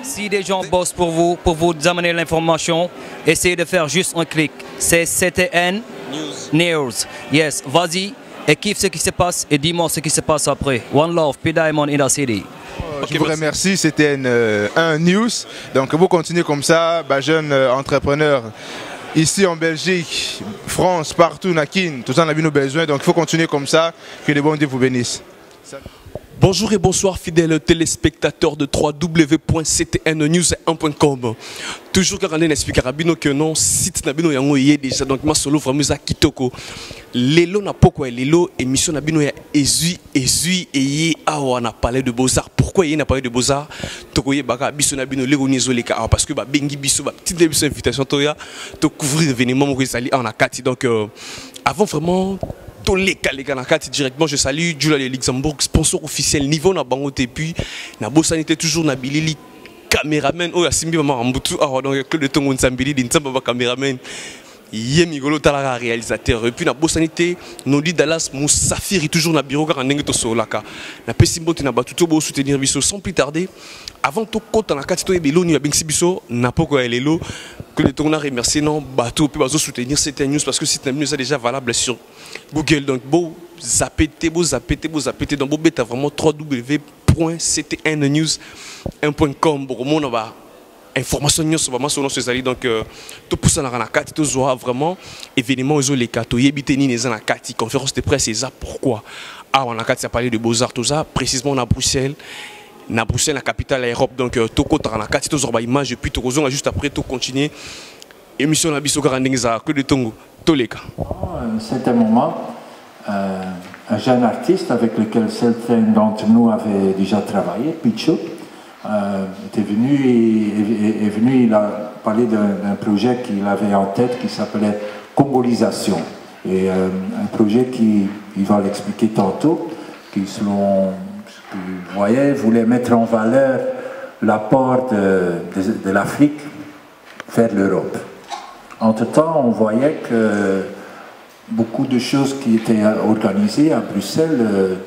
Si des gens bossent pour vous amener l'information, essayez de faire juste un clic. C'est CTN News. Yes, vas-y et kiffe ce qui se passe et dis-moi ce qui se passe après. One love, P Diamond in the city. Je vous remercie, c'était un news. Donc vous continuez comme ça, jeunes entrepreneurs ici en Belgique, France, partout, Nakin, tout ça on a vu nos besoins. Donc il faut continuer comme ça, que les bons dieux vous bénissent. Salut. Bonjour et bonsoir fidèles téléspectateurs de www.ctnnews1.com. Toujours quand on explique à Rabino que non, site Nabino yango yé déjà donc ma solo vraiment za kitoko. Lelo na poko lelo émission Nabino ya ezui et yé awa na parlé de Beaux-Arts. Pourquoi yé na parlé de Beaux-Arts? Toko yé baka biso Nabino lego nizoleka parce que bengi biso petite biso invitation toya to couvrir événement mo sali en akati donc avant vraiment tous les gars directement, je salue Julia de Luxembourg, sponsor officiel niveau na bango et puis na sanité toujours na bilili caméraman oh ya simbi maman mbutu ah donc que le temps on s'ambili din samba caméraman yemi golo tala réalisateur et puis na sanité nous dit Dallas Moussafiri toujours na bureau car ndenge to solaka na pesimbote na batuto bo soutenir biso sans plus tarder avant tout compte na katito ebelo ni bengsi biso na poko elelo que le temps on a remercié non bateau puis bazo soutenir cette news parce que cette news est déjà valable sur Google donc beau zapété donc beau bêta vraiment www.ctnnews1.com pour mon ba information news vraiment sur nos sociétés donc tout pour ça na kati to zo vraiment événement aux les kato yebité ni les na kati conférence de presse c'est ça pourquoi on a kati a parlé de Beaux-Arts tout ça précisément à Bruxelles, la capitale Europe donc toko na kati to zo ba image puis to zo juste après tout continuer émission na biso garandinga que de tongo toleka. C'est un moment un jeune artiste avec lequel certains d'entre nous avaient déjà travaillé, Picho, est venu, il a parlé d'un projet qu'il avait en tête qui s'appelait Congolisation. Et un projet qui, il va l'expliquer tantôt, qui selon ce que vous voyez, voulait mettre en valeur l'apport de l'Afrique vers l'Europe. Entre-temps, on voyait que beaucoup de choses qui étaient organisées à Bruxelles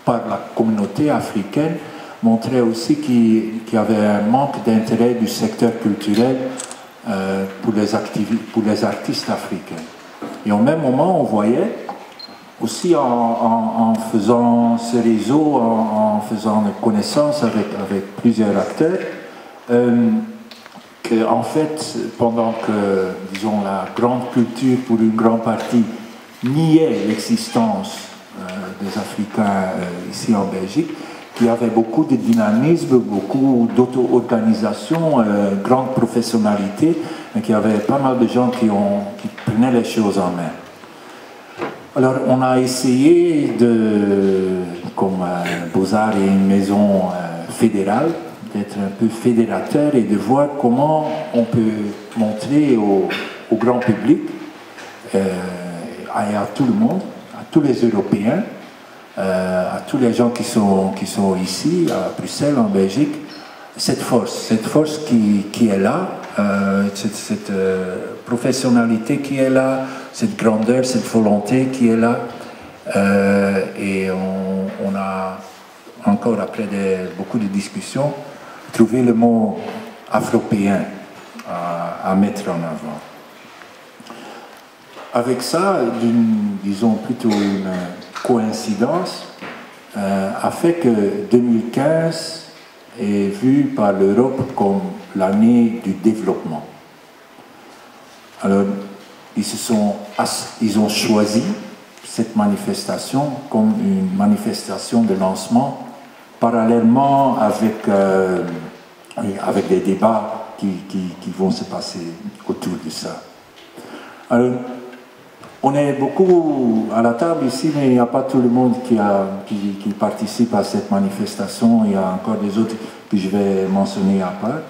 par la communauté africaine montraient aussi qu'il y avait un manque d'intérêt du secteur culturel pour les artistes africains. Et au même moment, on voyait aussi en faisant ce réseau, en faisant connaissance avec plusieurs acteurs, qu'en fait, pendant que, disons, la grande culture, pour une grande partie, niait l'existence des Africains ici en Belgique, qu'il y avait beaucoup de dynamisme, beaucoup d'auto-organisation, grande professionnalité, et qu'il y avait pas mal de gens qui prenaient les choses en main. Alors, on a essayé comme Beaux-Arts est une maison fédérale, d'être un peu fédérateur et de voir comment on peut montrer au grand public et à tout le monde, à tous les Européens, à tous les gens qui sont ici, à Bruxelles, en Belgique, cette force qui est là, cette professionnalité qui est là, cette grandeur, cette volonté qui est là. Et on a, encore après beaucoup de discussions, trouvé le mot afropéen à mettre en avant. Avec ça, disons plutôt une coïncidence, a fait que 2015 est vu par l'Europe comme l'année du développement. Alors, ils ont choisi cette manifestation comme une manifestation de lancement parallèlement avec des débats qui vont se passer autour de ça. Alors, on est beaucoup à la table ici, mais il n'y a pas tout le monde qui participe à cette manifestation. Il y a encore des autres que je vais mentionner à part.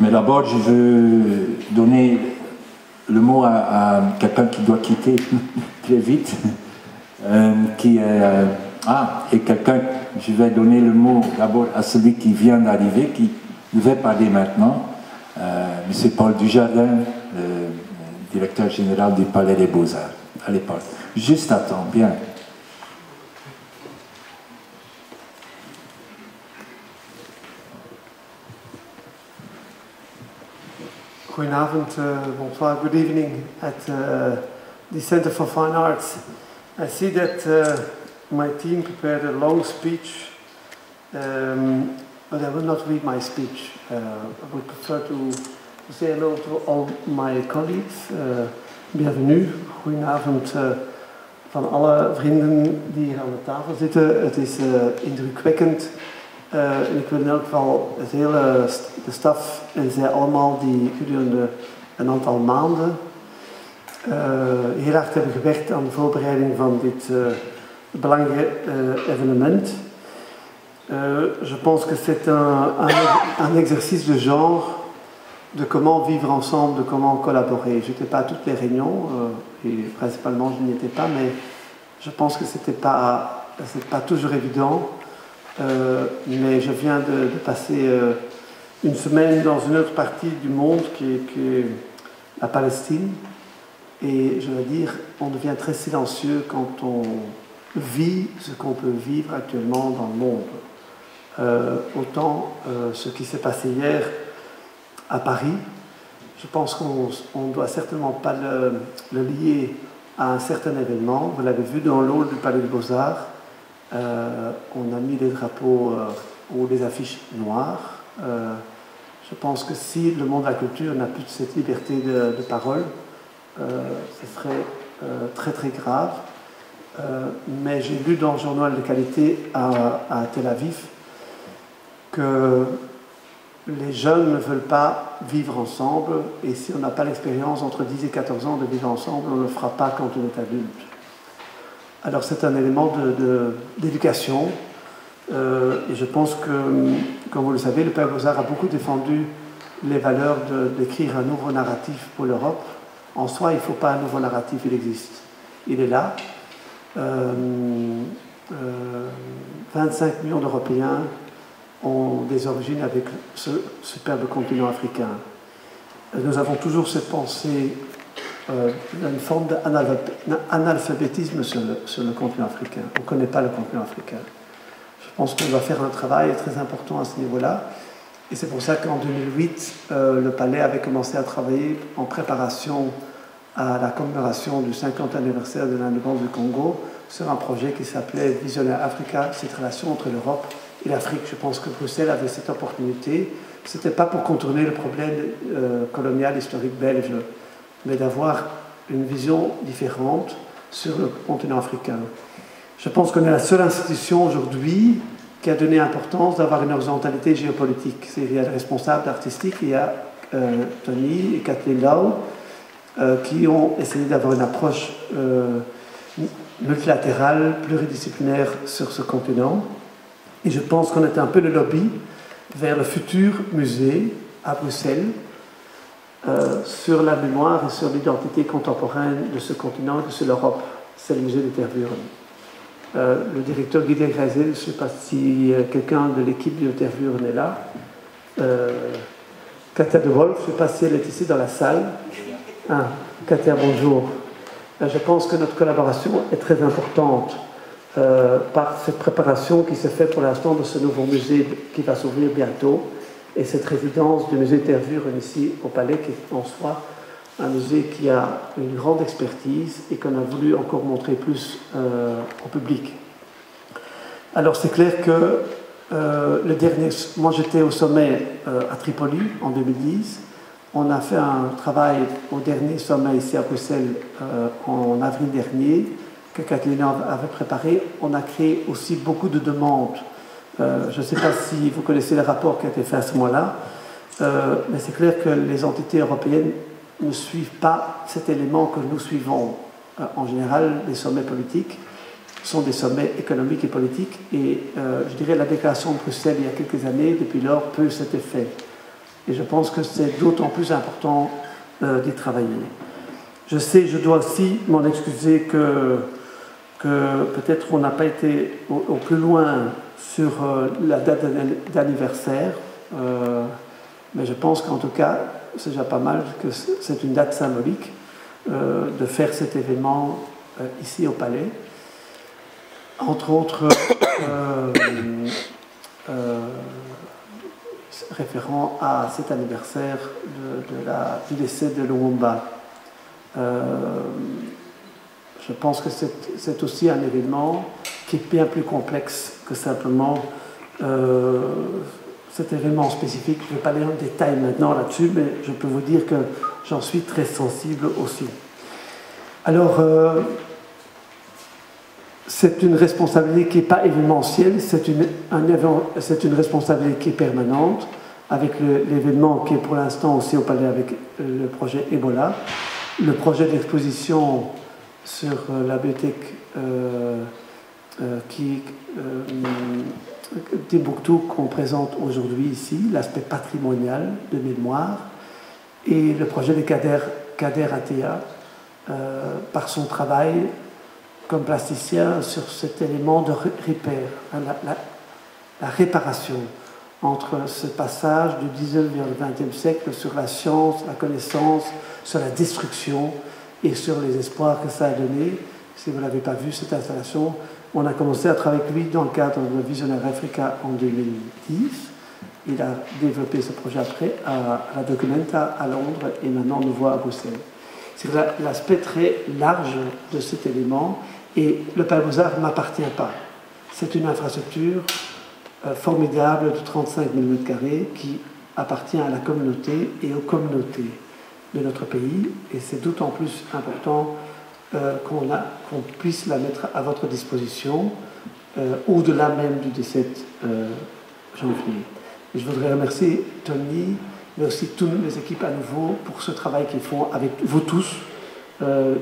Mais d'abord, je veux donner le mot à quelqu'un qui doit quitter très vite, et quelqu'un, je vais donner le mot d'abord à celui qui vient d'arriver, qui devait parler maintenant, M. Paul Dujardin, le directeur général du Palais des Beaux-Arts. Allez, Paul. Juste attends, bien. Goedenavond, bonsoir, good evening at the Center for Fine Arts. I see that my team prepared a long speech, but I will not read my speech. I would prefer to say hello to all my colleagues. Bienvenue, goedenavond van alle vrienden die hier aan de tafel zitten. Het is indrukwekkend. En ik wil in elk geval de staf en zij allemaal die gedurende een aantal maanden heel hard hebben gewerkt aan de voorbereiding van dit belangrijke événement. Je pense que c'est un exercice de genre, de comment vivre ensemble, de comment collaborer. Je n'étais pas à toutes les réunions, et principalement je n'y étais pas, mais je pense que c'est pas toujours évident. Mais je viens de passer une semaine dans une autre partie du monde qui est la Palestine. Et je veux dire, on devient très silencieux quand on vit ce qu'on peut vivre actuellement dans le monde. Autant ce qui s'est passé hier à Paris, je pense qu'on ne doit certainement pas le lier à un certain événement. Vous l'avez vu dans l'hall du Palais des Beaux-Arts. On a mis des drapeaux ou des affiches noires. Je pense que si le monde de la culture n'a plus de cette liberté de parole, ce serait très très grave. Mais j'ai lu dans le journal de qualité à Tel Aviv que les jeunes ne veulent pas vivre ensemble, et si on n'a pas l'expérience entre 10 et 14 ans de vivre ensemble, on ne le fera pas quand on est adulte. Alors c'est un élément d'éducation, et je pense que, comme vous le savez, le Père Beaux-Arts a beaucoup défendu les valeurs d'écrire un nouveau narratif pour l'Europe. En soi, il ne faut pas un nouveau narratif, il existe. Il est là. 25 millions d'Européens ont des origines avec ce superbe continent africain. Nous avons toujours cette pensée d'une forme d'analphabétisme sur le continent africain. On ne connaît pas le continent africain. Je pense qu'on doit faire un travail très important à ce niveau-là. Et c'est pour ça qu'en 2008, le Palais avait commencé à travailler en préparation à la commémoration du 50e anniversaire de l'indépendance du Congo sur un projet qui s'appelait Visionnaire Africa, cette relation entre l'Europe et l'Afrique. Je pense que Bruxelles avait cette opportunité. Ce n'était pas pour contourner le problème colonial historique belge, mais d'avoir une vision différente sur le continent africain. Je pense qu'on est la seule institution aujourd'hui qui a donné importance d'avoir une horizontalité géopolitique. Il y a des responsables artistiques, il y a Tony et Kathleen Lau qui ont essayé d'avoir une approche multilatérale, pluridisciplinaire sur ce continent. Et je pense qu'on est un peu le lobby vers le futur musée à Bruxelles sur la mémoire et sur l'identité contemporaine de ce continent et de l'Europe. C'est le musée de Tervuren. Le directeur Guy Desgrésil, je ne sais pas si quelqu'un de l'équipe de Tervuren est là. Katia de Wolf, je ne sais pas si elle est ici dans la salle. Ah, Katia, bonjour. Je pense que notre collaboration est très importante par cette préparation qui se fait pour l'instant de ce nouveau musée qui va s'ouvrir bientôt, et cette résidence du musée Tervuren ici au Palais, qui est en soi un musée qui a une grande expertise et qu'on a voulu encore montrer plus au public. Alors c'est clair que moi j'étais au sommet à Tripoli en 2010. On a fait un travail au dernier sommet ici à Bruxelles en avril dernier que Kathleen avait préparé. On a créé aussi beaucoup de demandes. Je ne sais pas si vous connaissez le rapport qui a été fait à ce moment-là, mais c'est clair que les entités européennes ne suivent pas cet élément que nous suivons. En général, les sommets politiques sont des sommets économiques et politiques, et je dirais la déclaration de Bruxelles il y a quelques années, depuis lors, peut cet effet. Et je pense que c'est d'autant plus important d'y travailler. Je sais, je dois aussi m'en excuser que peut-être on n'a pas été au plus loin sur la date d'anniversaire, mais je pense qu'en tout cas, c'est déjà pas mal, que c'est une date symbolique de faire cet événement ici au Palais. Entre autres, référant à cet anniversaire du décès de Lumumba. Je pense que c'est aussi un événement qui est bien plus complexe que simplement cet événement spécifique. Je ne vais pas aller en détail maintenant là-dessus, mais je peux vous dire que j'en suis très sensible aussi. Alors, c'est une responsabilité qui n'est pas événementielle, c'est une responsabilité qui est permanente, avec l'événement qui est pour l'instant aussi au Palais avec le projet Ebola, le projet d'exposition sur la bibliothèque Timbuktu qu'on présente aujourd'hui ici, l'aspect patrimonial de mémoire, et le projet de Kader Atea, par son travail comme plasticien sur cet élément de repair, la réparation entre ce passage du 19e vers le 20e siècle sur la science, la connaissance, sur la destruction et sur les espoirs que ça a donné. Si vous ne l'avez pas vu, cette installation, on a commencé à travailler avec lui dans le cadre de Visionnaire Africa en 2010. Il a développé ce projet après à la Documenta à Londres et maintenant on nous voit à Bruxelles. C'est l'aspect très large de cet élément. Et le Palais Beaux-Arts ne m'appartient pas. C'est une infrastructure formidable de 35 000 m² qui appartient à la communauté et aux communautés de notre pays. Et c'est d'autant plus important qu'on puisse la mettre à votre disposition au-delà même du 17 janvier. Et je voudrais remercier Tony, mais aussi toutes les équipes à nouveau pour ce travail qu'ils font avec vous tous,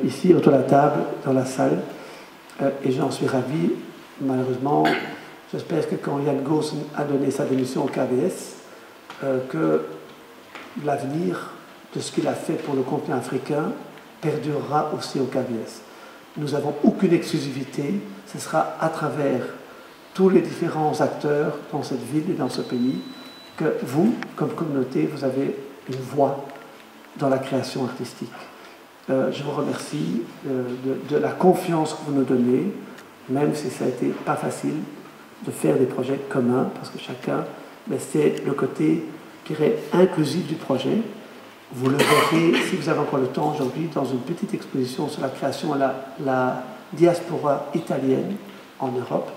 ici autour de la table, dans la salle. Et j'en suis ravi. Malheureusement, j'espère que quand Yann Goossen a donné sa démission au KVS, que l'avenir de ce qu'il a fait pour le continent africain perdurera aussi au KVS. Nous n'avons aucune exclusivité. Ce sera à travers tous les différents acteurs dans cette ville et dans ce pays que vous, comme communauté, vous avez une voix dans la création artistique. Je vous remercie de la confiance que vous nous donnez, même si ça n'a été pas facile de faire des projets communs, parce que chacun, mais c'est le côté, je dirais, inclusif du projet. Vous le verrez, si vous avez encore le temps aujourd'hui, dans une petite exposition sur la création de la diaspora italienne en Europe,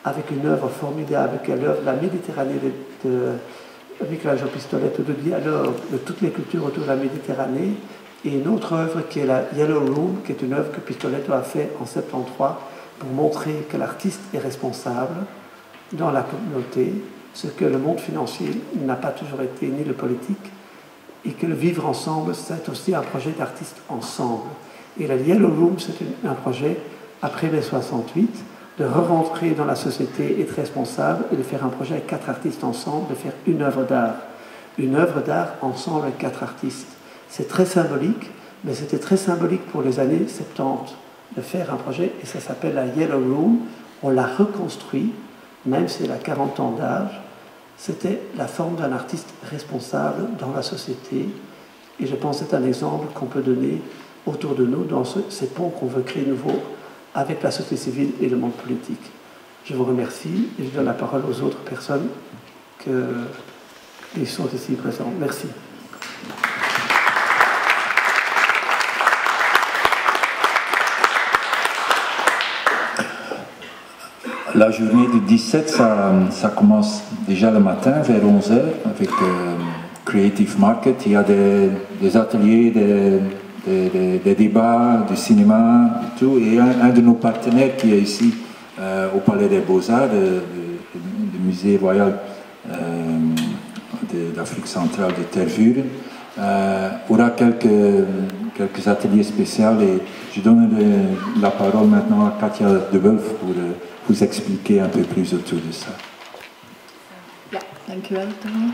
avec une œuvre formidable, qui est l'œuvre de la Méditerranée de Michelangelo Pistoletto, de dialogue de toutes les cultures autour de la Méditerranée, et une autre œuvre qui est la Yellow Room, qui est une œuvre que Pistoletto a fait en 1973 pour montrer que l'artiste est responsable dans la communauté, ce que le monde financier n'a pas toujours été, ni le politique, et que le vivre ensemble, c'est aussi un projet d'artistes ensemble. Et la Yellow Room, c'est un projet, après mai 68, de re-rentrer dans la société, être responsable, et de faire un projet avec 4 artistes ensemble, de faire une œuvre d'art. Une œuvre d'art ensemble avec 4 artistes. C'est très symbolique, mais c'était très symbolique pour les années 70 de faire un projet, et ça s'appelle la Yellow Room. On l'a reconstruit, même si elle a 40 ans d'âge. C'était la forme d'un artiste responsable dans la société, et je pense que c'est un exemple qu'on peut donner autour de nous dans ces ponts qu'on veut créer nouveaux avec la société civile et le monde politique. Je vous remercie et je donne la parole aux autres personnes qui sont ici présentes. Merci. La journée du 17, ça commence déjà le matin vers 11h avec Creative Market. Il y a des ateliers, des débats, du cinéma et tout. Et un de nos partenaires qui est ici au Palais des Beaux-Arts, du Musée Royal d'Afrique centrale de Tervuren, aura quelques ateliers spéciaux. Et je donne la parole maintenant à Katia De Wolf pour vous expliquer un peu plus autour de ça. Ja, dank u wel, Tony.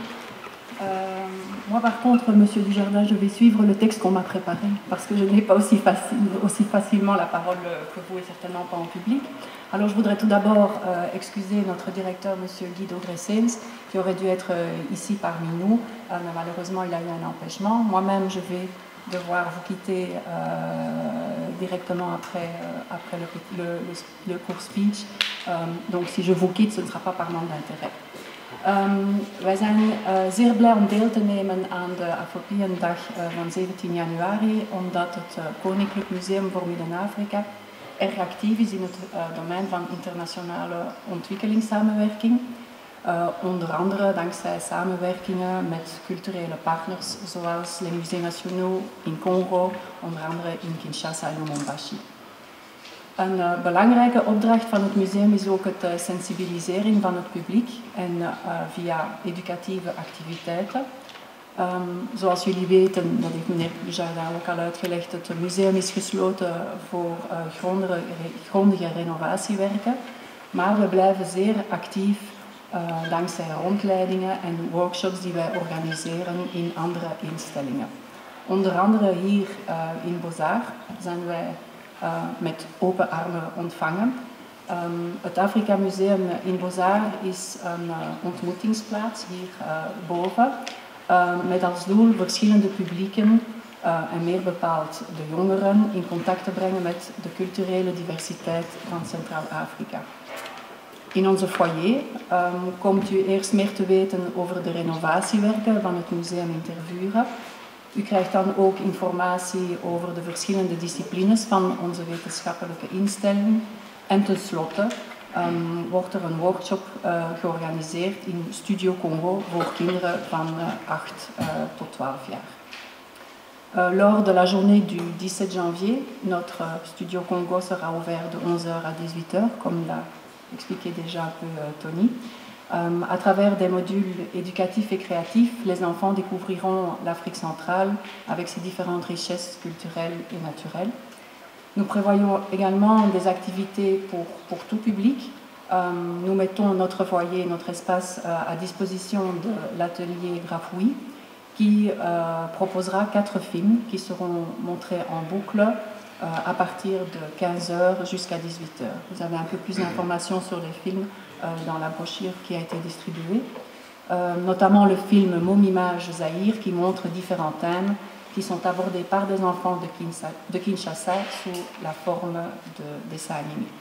Moi, par contre, Monsieur Dujardin, je vais suivre le texte qu'on m'a préparé, parce que je n'ai pas aussi facilement la parole que vous, et certainement pas en public. Alors, je voudrais tout d'abord excuser notre directeur, Monsieur Guido Gressens, qui aurait dû être ici parmi nous, mais malheureusement, il a eu un empêchement. Moi-même, je vais devoir vous quitter directement après le court speech. Donc si je vous quitte, ce ne sera pas par manque d'intérêt. Wij zijn zeer blij om deel te nemen aan de Afropeandag van 17 januari, omdat het Koninklijk Museum voor Midden-Afrika erg actief is in het domein van internationale ontwikkelingssamenwerking. Onder andere dankzij samenwerkingen met culturele partners zoals les Musées Nationaux in Congo, onder andere in Kinshasa en Lubumbashi. Een belangrijke opdracht van het museum is ook het sensibilisering van het publiek en via educatieve activiteiten. Zoals jullie weten, dat heeft meneer Dujardin ook al uitgelegd, het museum is gesloten voor grondige renovatiewerken, maar we blijven zeer actief dankzij rondleidingen en workshops die wij organiseren in andere instellingen. Onder andere hier in Beaux-Arts zijn wij met open armen ontvangen. Het Afrika Museum in Beaux-Arts is een ontmoetingsplaats hierboven, met als doel verschillende publieken en meer bepaald de jongeren in contact te brengen met de culturele diversiteit van Centraal-Afrika. In onze foyer komt u eerst meer te weten over de renovatiewerken van het museum in Tervuren. U krijgt dan ook informatie over de verschillende disciplines van onze wetenschappelijke instelling. En tenslotte wordt er een workshop georganiseerd in Studio Congo voor kinderen van 8 tot 12 jaar. Lors de la journée du 17 janvier, notre Studio Congo sera ouvert de 11h à 18h, comme l'a expliqué déjà un peu Tony. À travers des modules éducatifs et créatifs, les enfants découvriront l'Afrique centrale avec ses différentes richesses culturelles et naturelles. Nous prévoyons également des activités pour tout public. Nous mettons notre foyer, notre espace à disposition de l'atelier Grafouille qui proposera 4 films qui seront montrés en boucle à partir de 15h jusqu'à 18h. Vous avez un peu plus d'informations sur les films dans la brochure qui a été distribuée, notamment le film Momimage Zahir qui montre différents thèmes qui sont abordés par des enfants de Kinshasa sous la forme de dessins animés.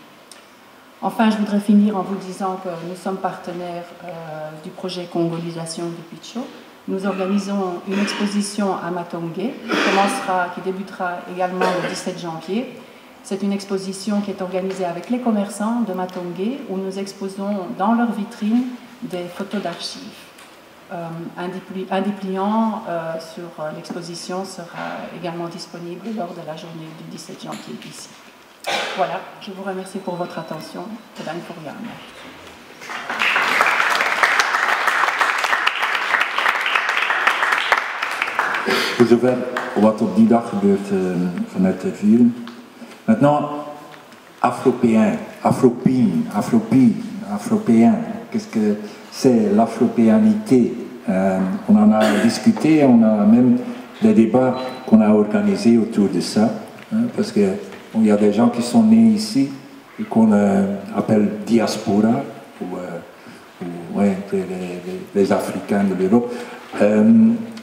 Enfin, je voudrais finir en vous disant que nous sommes partenaires du projet Congolisation du Picho. Nous organisons une exposition à Matongé qui débutera également le 17 janvier. C'est une exposition qui est organisée avec les commerçants de Matongé où nous exposons dans leurs vitrines des photos d'archives. Un dépliant sur l'exposition sera également disponible lors de la journée du 17 janvier ici. Voilà, je vous remercie pour votre attention. Bedankt voor uw aandacht. Voor zover wat op die dag gebeurt vanuit de vieren. Maintenant, afropéen, afropine, afropéen. Qu'est-ce que c'est l'afropéanité? On en a discuté, on a même des débats qu'on a organisés autour de ça. Parce qu'il y a des gens qui sont nés ici et qu'on appelle diaspora, les Africains de l'Europe.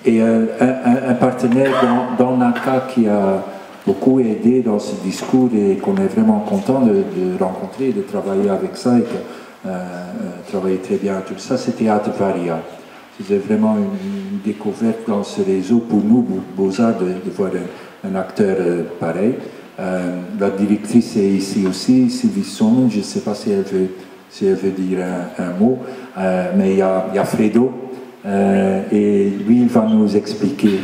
Et un partenaire dans NACA qui a beaucoup aidé dans ce discours et qu'on est vraiment content de rencontrer, de travailler avec ça et de travailler très bien tout ça, c'est Théâtre Varia. C'est vraiment une découverte dans ce réseau pour nous, Beaux-Arts, de voir un acteur pareil. La directrice est ici aussi, Sylvie Son, je ne sais pas si elle veut dire un mot, mais il y a Fredo, et lui il va nous expliquer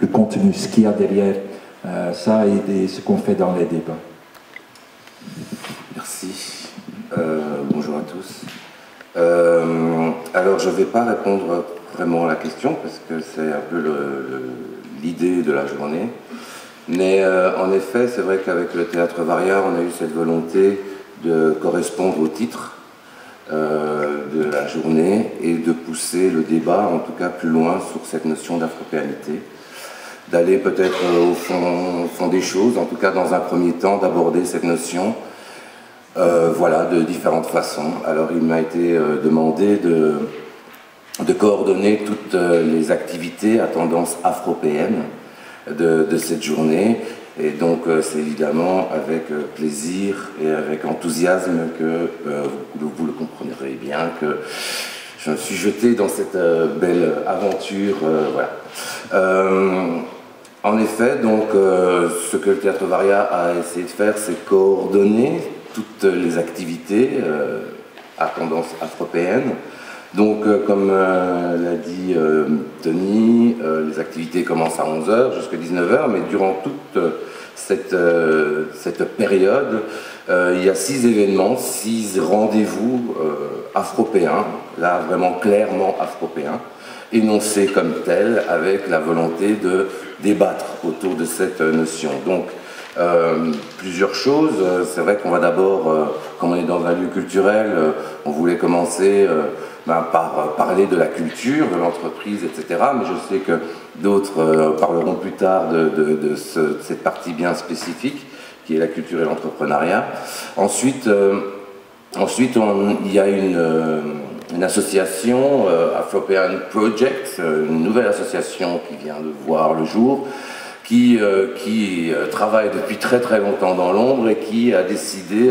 le contenu, ce qu'il y a derrière ça et ce qu'on fait dans les débats. Merci. Bonjour à tous. Alors je ne vais pas répondre vraiment à la question parce que c'est un peu l'idée de la journée. Mais en effet, c'est vrai qu'avec le Théâtre Varia, on a eu cette volonté de correspondre au titre de la journée et de pousser le débat, en tout cas plus loin, sur cette notion d'afropéanité. D'aller peut-être au fond des choses, en tout cas dans un premier temps, d'aborder cette notion voilà, de différentes façons. Alors il m'a été demandé de coordonner toutes les activités à tendance afropéenne de cette journée. Et donc c'est évidemment avec plaisir et avec enthousiasme que vous le comprendrez bien que je me suis jeté dans cette belle aventure. Voilà. En effet, donc, ce que le Théâtre Varia a essayé de faire, c'est coordonner toutes les activités à tendance afropéenne. Donc, comme l'a dit Tony, les activités commencent à 11h jusqu'à 19h, mais durant toute cette période, il y a 6 événements, 6 rendez-vous afropéens, là vraiment clairement afropéens, énoncés comme tels, avec la volonté de débattre autour de cette notion. Donc, plusieurs choses. C'est vrai qu'on va d'abord, comme on est dans un lieu culturel, on voulait commencer par parler de la culture, de l'entreprise, etc. Mais je sais que d'autres parleront plus tard de cette partie bien spécifique, qui est la culture et l'entrepreneuriat. Ensuite, il y a une association, Afropean Project, une nouvelle association qui vient de voir le jour, qui travaille depuis très très longtemps dans l'ombre et qui a décidé,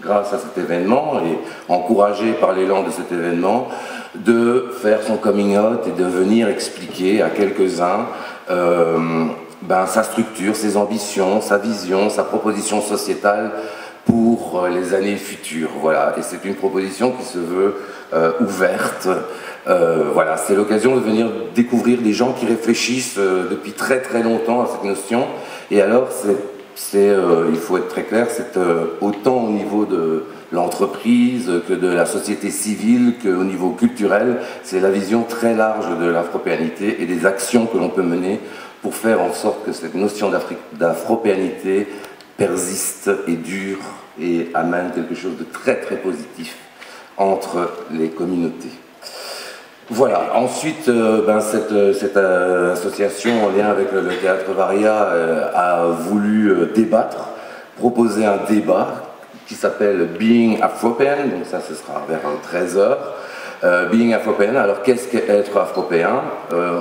grâce à cet événement et encouragé par l'élan de cet événement, de faire son coming out et de venir expliquer à quelques-uns sa structure, ses ambitions, sa vision, sa proposition sociétale pour les années futures. Voilà. Et c'est une proposition qui se veut ouverte. Voilà. C'est l'occasion de venir découvrir des gens qui réfléchissent depuis très très longtemps à cette notion. Et alors, il faut être très clair, c'est autant au niveau de l'entreprise que de la société civile qu'au niveau culturel. C'est la vision très large de l'afropéanité et des actions que l'on peut mener pour faire en sorte que cette notion d'afropéanité persiste et dure et amène quelque chose de très très positif entre les communautés. Voilà, ensuite cette association en lien avec le Théâtre Varia a voulu débattre, proposer un débat qui s'appelle Being Afropean, donc ça ce sera vers 13h. Being Afropean, alors qu'est-ce qu'être afropéen?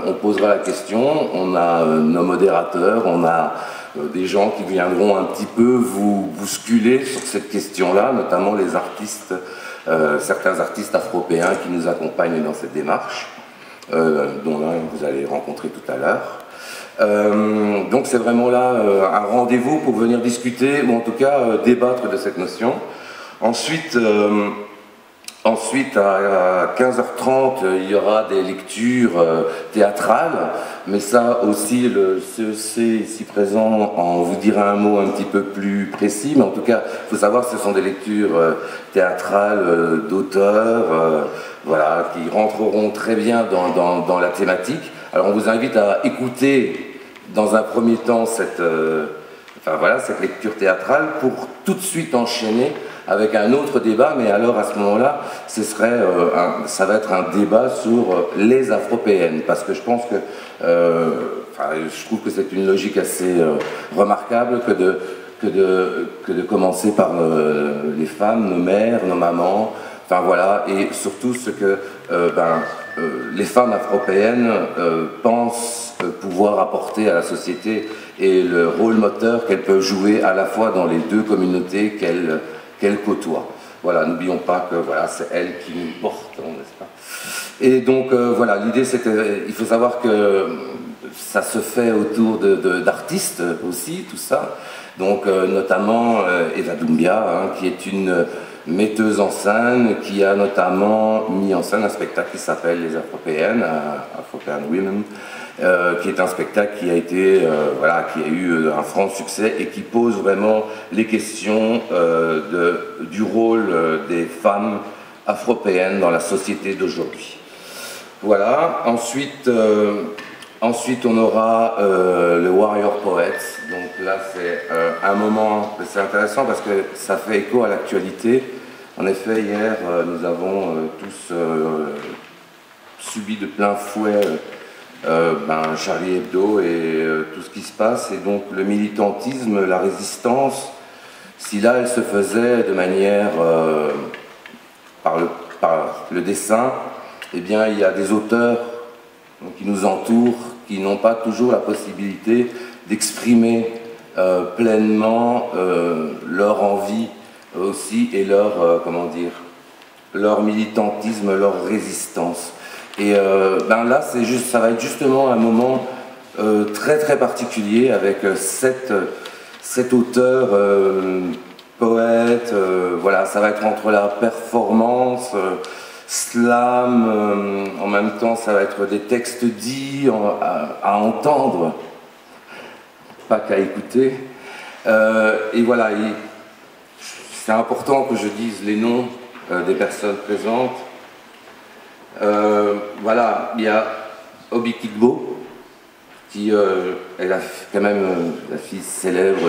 On posera la question, on a nos modérateurs, on a des gens qui viendront un petit peu vous bousculer sur cette question-là, notamment les artistes, certains artistes afropéens qui nous accompagnent dans cette démarche, dont l'un vous allez rencontrer tout à l'heure. Donc c'est vraiment là un rendez-vous pour venir discuter, ou en tout cas débattre de cette notion. Ensuite, à 15h30, il y aura des lectures théâtrales, mais ça aussi, le CEC ici présent en vous dira un mot un petit peu plus précis, mais en tout cas, il faut savoir que ce sont des lectures théâtrales d'auteurs, voilà, qui rentreront très bien dans la thématique. Alors on vous invite à écouter dans un premier temps cette lecture théâtrale pour tout de suite enchaîner avec un autre débat, mais alors à ce moment-là, ça va être un débat sur les afropéennes, parce que je pense que, je trouve que c'est une logique assez remarquable que de commencer par les femmes, nos mères, nos mamans, enfin voilà, et surtout ce que les femmes afropéennes pensent pouvoir apporter à la société et le rôle moteur qu'elles peuvent jouer à la fois dans les deux communautés qu'elle côtoie. Voilà, n'oublions pas que voilà, c'est elle qui nous porte, n'est-ce pas? Et donc voilà, l'idée c'était, il faut savoir que ça se fait autour d'artistes aussi, tout ça. Donc notamment Eva Doumbia, qui est une metteuse en scène, qui a notamment mis en scène un spectacle qui s'appelle Les Afropéennes, Afropean Women, qui est un spectacle qui a été, qui a eu un franc succès et qui pose vraiment les questions du rôle des femmes afropéennes dans la société d'aujourd'hui. Voilà. Ensuite, on aura le Warrior Poets. Donc là, c'est un moment, c'est intéressant parce que ça fait écho à l'actualité. En effet, hier, nous avons tous subi de plein fouet Charlie Hebdo et tout ce qui se passe, et donc le militantisme, la résistance, si là elle se faisait de manière par le dessin, eh bien il y a des auteurs qui nous entourent, qui n'ont pas toujours la possibilité d'exprimer pleinement leur envie aussi et leur leur militantisme, leur résistance. Et là, ça va être justement un moment très très particulier avec cet auteur, poète, voilà, ça va être entre la performance, slam, en même temps ça va être des textes dits à entendre, pas qu'à écouter. Et voilà, c'est important que je dise les noms des personnes présentes. Voilà, il y a Obi Kigbo, qui est quand même la fille célèbre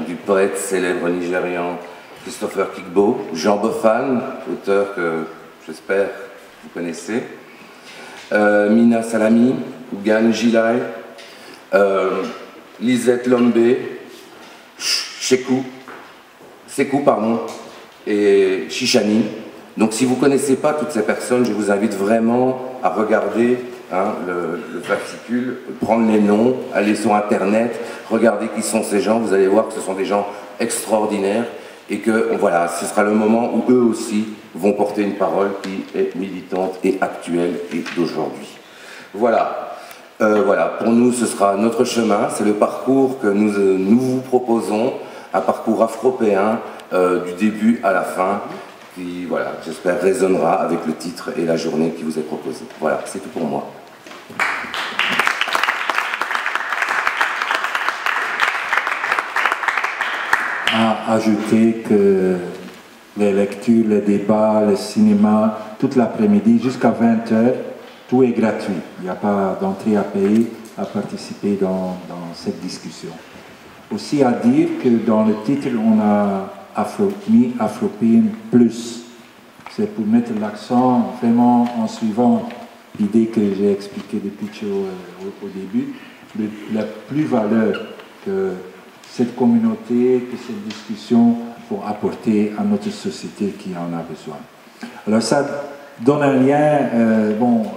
du poète célèbre nigérian Christopher Kigbo, Jean Bofan, auteur que j'espère vous connaissez, Mina Salami, Gan Gilai, Lisette Lombe, Sekou et Chichani. Donc si vous ne connaissez pas toutes ces personnes, je vous invite vraiment à regarder le fascicule, prendre les noms, aller sur internet, regarder qui sont ces gens, vous allez voir que ce sont des gens extraordinaires et que voilà, ce sera le moment où eux aussi vont porter une parole qui est militante et actuelle et d'aujourd'hui. Voilà. Voilà, pour nous ce sera notre chemin, c'est le parcours que nous vous proposons, un parcours afropéen du début à la fin, qui, voilà, j'espère résonnera avec le titre et la journée qui vous est proposée. Voilà, c'est tout pour moi. À ajouter que les lectures, les débats, le cinéma, toute l'après-midi jusqu'à 20h, tout est gratuit. Il n'y a pas d'entrée à payer à participer dans cette discussion. Aussi à dire que dans le titre, on a mis Afropéen Plus. C'est pour mettre l'accent vraiment en suivant l'idée que j'ai expliquée depuis au début, la plus-valeur que cette communauté, que cette discussion vont apporter à notre société qui en a besoin. Alors ça donne un lien,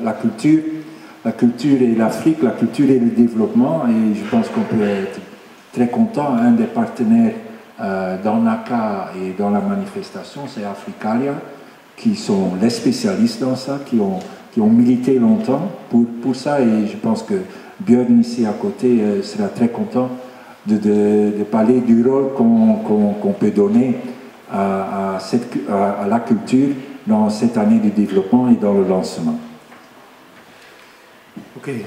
la culture et l'Afrique, la culture et le développement, et je pense qu'on peut être très content. Un des partenaires dans NACA et dans la manifestation, c'est Africalia, qui sont les spécialistes dans ça, qui ont milité longtemps pour ça, et je pense que Björn ici à côté sera très content de parler du rôle qu'on peut donner à la culture dans cette année de développement et dans le lancement. Oké.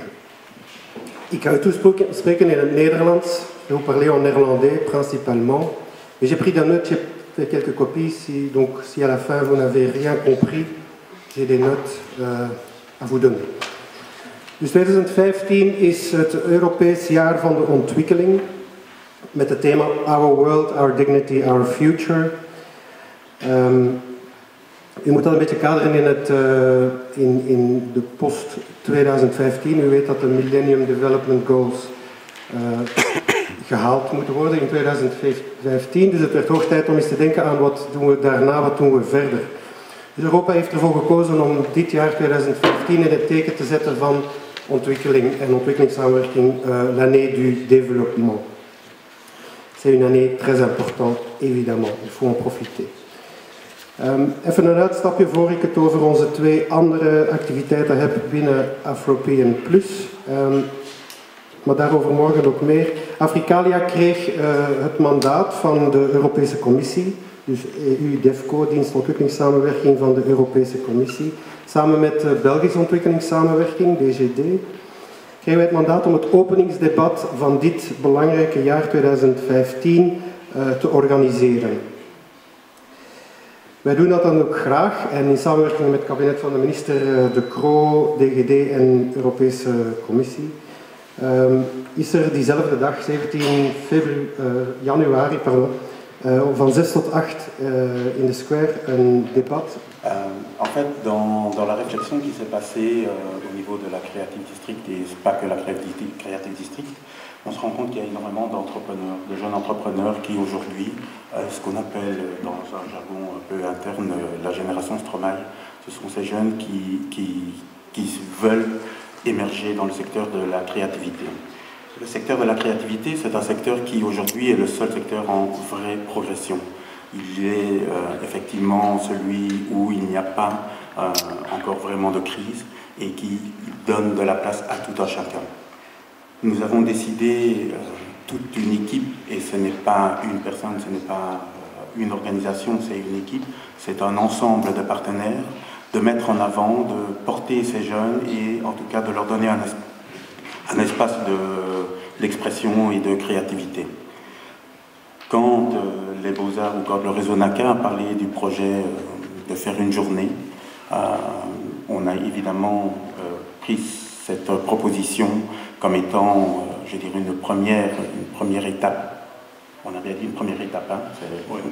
Ik ga u toespreken in het Nederlands. Je vous parler en néerlandais principalement. Mais j'ai pris des notes, j'ai fait quelques copies. Donc si à la fin vous n'avez rien compris, j'ai des notes à vous donner. Dus 2015 is het Europees jaar van de ontwikkeling. Met het thema Our World, Our Dignity, Our Future. U moet dat een beetje kaderen in de post-2015. U weet dat de Millennium Development Goals gehaald moeten worden in 2015. Dus het werd hoog tijd om eens te denken aan wat doen we daarna, wat doen we verder. Dus Europa heeft ervoor gekozen om dit jaar 2015 in het teken te zetten van ontwikkeling en ontwikkelingssamenwerking, l'année du développement. C'est une année très importante, évidemment. Il faut en profiter. Even een uitstapje voor ik het over onze twee andere activiteiten heb binnen Afropéen Plus. Maar daarover morgen ook meer. Africalia kreeg het mandaat van de Europese Commissie, dus EU-DEFCO, Dienst Ontwikkelingssamenwerking van de Europese Commissie, samen met de Belgische Ontwikkelingssamenwerking, DGD, kregen wij het mandaat om het openingsdebat van dit belangrijke jaar 2015 te organiseren. Wij doen dat dan ook graag en in samenwerking met het kabinet van de minister De Croo, DGD en Europese Commissie is er diezelfde dag, 17 januari, van 6 tot 8 in de Square, un débat. En fait, dans la réflexion qui s'est passée au niveau de la Creative District, et pas que la Creative District, on se rend compte qu'il y a énormément d'entrepreneurs, de jeunes entrepreneurs qui aujourd'hui, ce qu'on appelle dans un jargon un peu interne la génération Stromae, ce sont ces jeunes qui veulent émerger dans le secteur de la créativité. Le secteur de la créativité, c'est un secteur qui aujourd'hui est le seul secteur en vraie progression. Il est effectivement celui où il n'y a pas encore vraiment de crise et qui donne de la place à tout un chacun. Nous avons décidé, toute une équipe, et ce n'est pas une personne, ce n'est pas une organisation, c'est une équipe, c'est un ensemble de partenaires, de mettre en avant, de porter ces jeunes et en tout cas de leur donner un espace d'expression et de créativité. Quand les Beaux-Arts ou quand le réseau NACA a parlé du projet de faire une journée, on a évidemment pris cette proposition comme étant, je dirais, une première étape. On a bien dit une première étape, hein,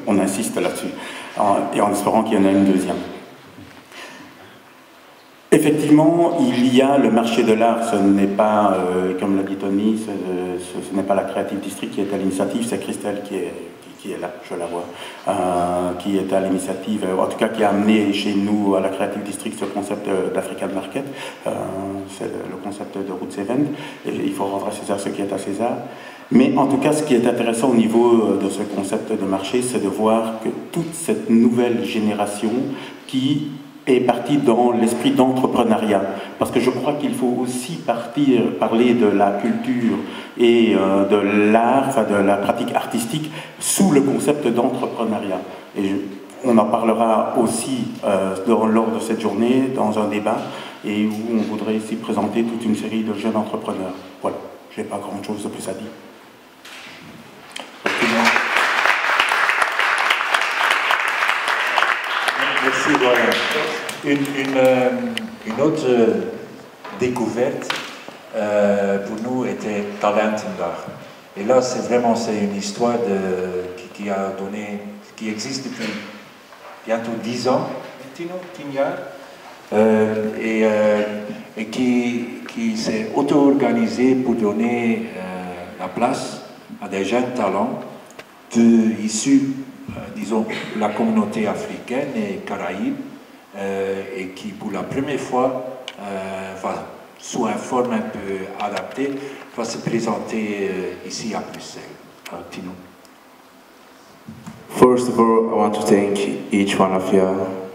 on insiste là-dessus, et en espérant qu'il y en a une deuxième. Effectivement, il y a le marché de l'art, ce n'est pas, comme l'a dit Tony, ce n'est pas la Creative District qui est à l'initiative, c'est Christelle qui est là, je la vois, qui est à l'initiative, en tout cas qui a amené chez nous à la Creative District ce concept d'African Market, c'est le concept de Roots Event, et il faut rendre à César ce qui est à César. Mais en tout cas, ce qui est intéressant au niveau de ce concept de marché, c'est de voir que toute cette nouvelle génération qui est partie dans l'esprit d'entrepreneuriat. Parce que je crois qu'il faut aussi parler de la culture et de l'art, enfin de la pratique artistique, sous le concept d'entrepreneuriat. Et on en parlera aussi lors de cette journée, dans un débat, et où on voudrait ici présenter toute une série de jeunes entrepreneurs. Voilà, je n'ai pas grand-chose de plus à dire. Merci, Brian. Une autre découverte pour nous était Talentendag. Et là, c'est une histoire qui existe depuis bientôt 10 ans, 10 ans, et qui s'est auto-organisé pour donner la place à des jeunes talents issus, disons, de la communauté africaine et caraïbe, et qui, pour la première fois, sous une forme un peu adaptée, va se présenter ici à Bruxelles. Tino. First of all, I want to thank each one of you.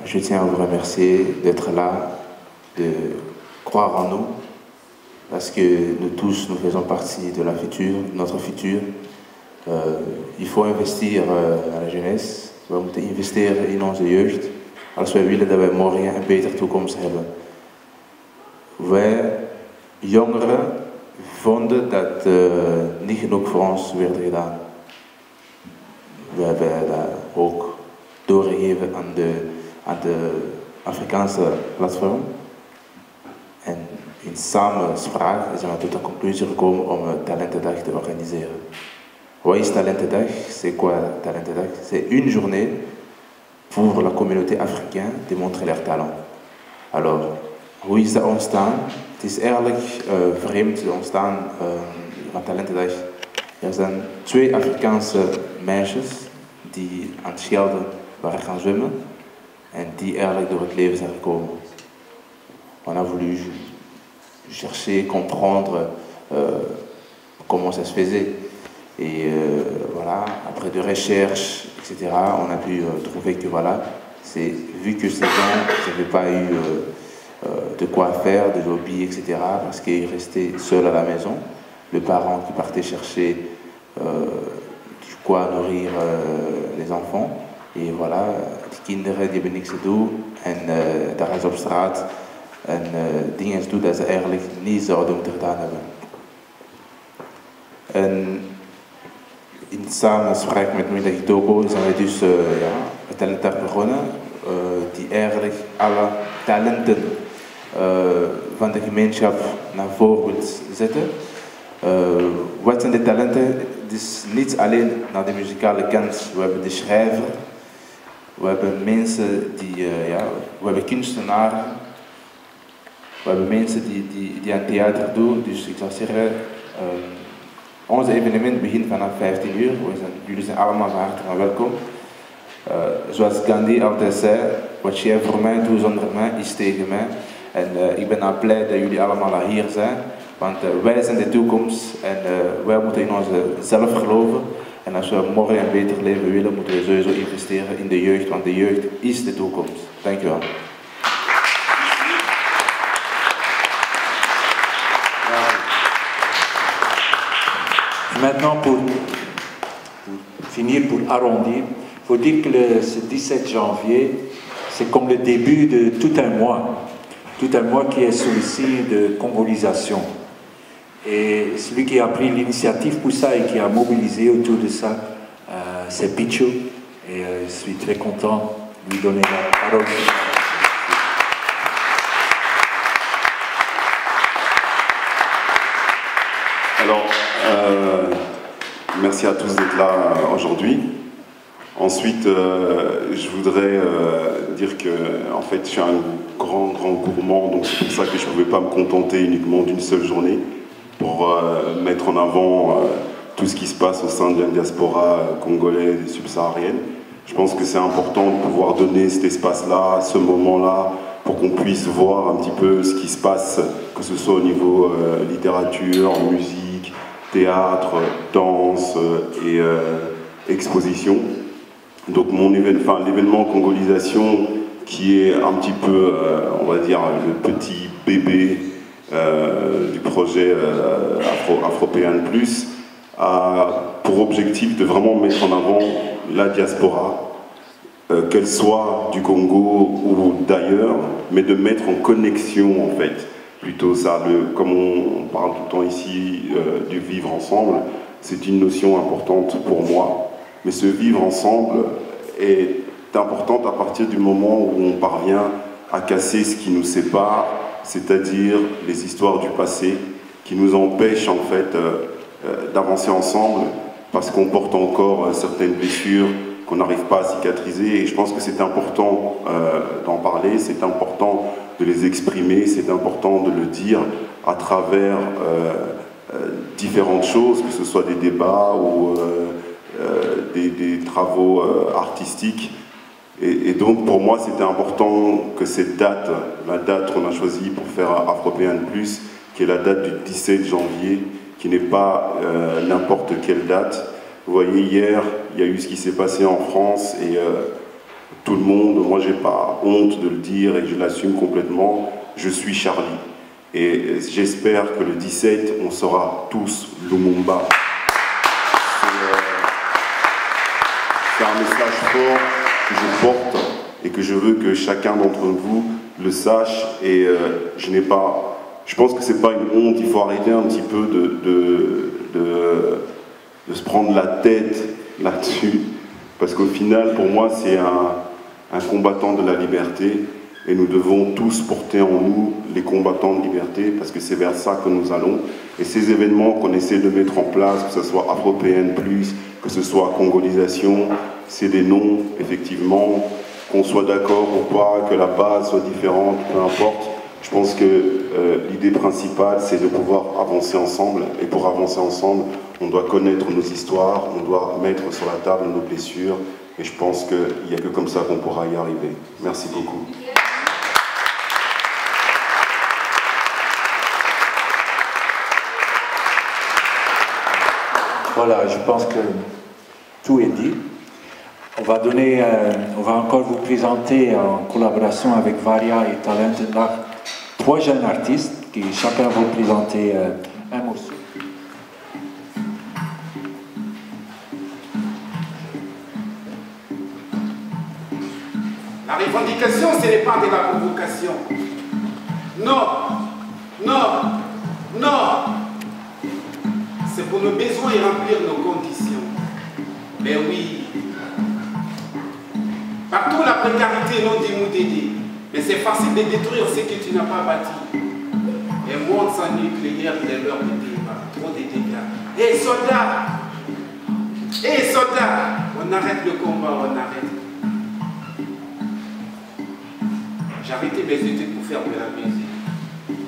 Je tiens à vous remercier d'être là, de croire en nous, parce que nous tous, nous faisons partie de notre futur. Il faut investir dans la jeunesse. We moeten investeren in onze jeugd als wij willen dat wij morgen een betere toekomst hebben. Wij jongeren vonden dat niet genoeg voor ons werd gedaan. We hebben dat ook doorgegeven aan de Afrikaanse platform. En in samenspraak zijn we tot de conclusie gekomen om een talentendag te organiseren. Wat is Talentendag? C'est quoi Talentendag? C'est une journée pour la communauté africaine de montrer leur talent. Alors, hoe is dat ontstaan? Het is eigenlijk vreemd ontstaan van Talentendag. Er zijn 2 Afrikaanse meisjes die aan het Schelde waren gaan zwemmen en die eigenlijk door het leven zijn gekomen. On a voulu chercher, comprendre comment ça se faisait. Et voilà, après de recherches, etc., on a pu trouver que voilà, vu que ces gens n'avaient pas eu de quoi faire, de lobby, etc., parce qu'ils restaient seuls à la maison, le parent qui partait chercher du quoi nourrir les enfants, et voilà, die kinderen die hebben niks te doen en daar gaan ze op straat en dingen doen dat ze eigenlijk niet zouden moeten gedaan hebben. En in samenspraak met Middag Togo zijn we dus een talentendag begonnen, die eigenlijk alle talenten van de gemeenschap naar voren wil zetten. Wat zijn de talenten? Het is niet alleen naar de muzikale kant. We hebben de schrijver, we hebben mensen we hebben kunstenaren, we hebben mensen die aan theater doen. Dus ik zou zeggen, ons evenement begint vanaf 15 uur. Jullie zijn allemaal van harte van welkom. Zoals Gandhi altijd zei, wat jij voor mij doet zonder mij is tegen mij. En ik ben nou blij dat jullie allemaal hier zijn. Want wij zijn de toekomst en wij moeten in onszelf geloven. En als we morgen een beter leven willen, moeten we sowieso investeren in de jeugd, want de jeugd is de toekomst. Dankjewel. Maintenant, pour finir, pour arrondir, il faut dire que ce 17 janvier, c'est comme le début de tout un mois qui est sous le signe de congolisation. Et celui qui a pris l'initiative pour ça et qui a mobilisé autour de ça, c'est Picho. Et je suis très content de lui donner la parole. Alors, merci à tous d'être là aujourd'hui. Ensuite, je voudrais dire que, en fait, je suis un grand gourmand, donc c'est pour ça que je ne pouvais pas me contenter uniquement d'une seule journée pour mettre en avant tout ce qui se passe au sein de la diaspora congolaise et subsaharienne. Je pense que c'est important de pouvoir donner cet espace-là, ce moment-là, pour qu'on puisse voir un petit peu ce qui se passe, que ce soit au niveau littérature, musique, théâtre, danse et exposition. Donc l'événement Congolisation, qui est un petit peu, on va dire, le petit bébé du projet Afropéenne Plus, a pour objectif de vraiment mettre en avant la diaspora, qu'elle soit du Congo ou d'ailleurs, mais de mettre en connexion en fait, plutôt ça, comme on parle tout le temps ici du vivre ensemble, c'est une notion importante pour moi. Mais ce vivre ensemble est importante à partir du moment où on parvient à casser ce qui nous sépare, c'est-à-dire les histoires du passé, qui nous empêchent en fait d'avancer ensemble, parce qu'on porte encore certaines blessures qu'on n'arrive pas à cicatriser. Et je pense que c'est important d'en parler, c'est important de les exprimer, c'est important de le dire à travers différentes choses, que ce soit des débats ou des travaux artistiques. Et donc pour moi c'était important que cette date, la date qu'on a choisie pour faire Afropéenne Plus, qui est la date du 17 janvier, qui n'est pas n'importe quelle date. Vous voyez, hier, il y a eu ce qui s'est passé en France et tout le monde, moi j'ai pas honte de le dire et je l'assume complètement, je suis Charlie. Et j'espère que le 17, on sera tous Lumumba. C'est un message fort que je porte et que je veux que chacun d'entre vous le sache. Et je pense que c'est pas une honte, il faut arrêter un petit peu de se prendre la tête là-dessus. Parce qu'au final, pour moi, c'est un combattant de la liberté. Et nous devons tous porter en nous les combattants de liberté, parce que c'est vers ça que nous allons. Et ces événements qu'on essaie de mettre en place, que ce soit Afropéenne Plus, que ce soit Congolisation, c'est des noms, effectivement, qu'on soit d'accord ou pas, que la base soit différente, peu importe. Je pense que l'idée principale, c'est de pouvoir avancer ensemble. Et pour avancer ensemble, on doit connaître nos histoires, on doit mettre sur la table nos blessures. Et je pense qu'il n'y a que comme ça qu'on pourra y arriver. Merci beaucoup. Voilà, je pense que tout est dit. On va encore vous présenter en collaboration avec Varia et Talented Art 3 jeunes artistes qui chacun vont présenter un morceau. La revendication, ce n'est pas de la provocation. Non, non, non. C'est pour nos besoins et remplir nos conditions. Mais oui. Partout la précarité non d'aider. Mais c'est facile de détruire ce que tu n'as pas bâti. Un monde sans nucléaire, il est l'heure de débat. Trop de dégâts. Hé soldats! Hé soldats! On arrête le combat, on arrête. J'ai arrêté mes études pour faire de la musique.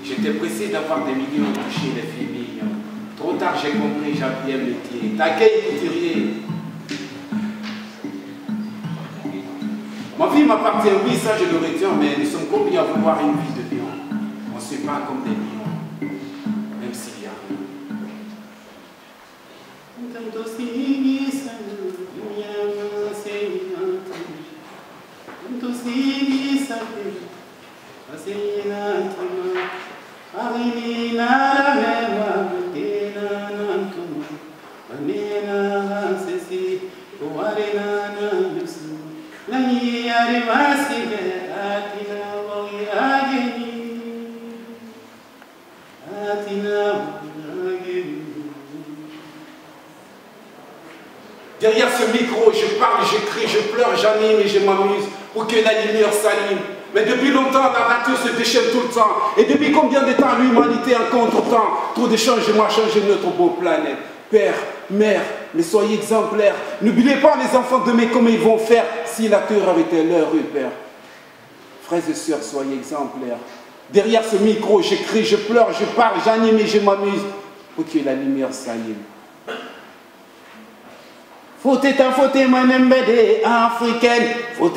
J'étais pressé d'avoir des millions touchés, les filles millions. Trop tard, j'ai compris, j'ai appris un métier. T'accueilles couturier. Ma vie m'appartient, oui, ça je le retiens, mais nous sommes combien à vouloir une vie de lion? On se bat comme des lions, même s'il y a rien. Derrière ce micro, je parle, je crie, je pleure, j'anime et je m'amuse pour que la lumière s'allume. Mais depuis longtemps, la nature se déchaîne tout le temps. Et depuis combien de temps l'humanité en contre-temps? Trop de changements a changé notre beau planète. Père, mère, mais soyez exemplaires. N'oubliez pas les enfants de demain, comment ils vont faire si la terre avait été leur repère. Frères et sœurs, soyez exemplaires. Derrière ce micro, je crie, je pleure, je parle, j'anime et je m'amuse pour que la lumière s'allume. Faut manembede africaine, faut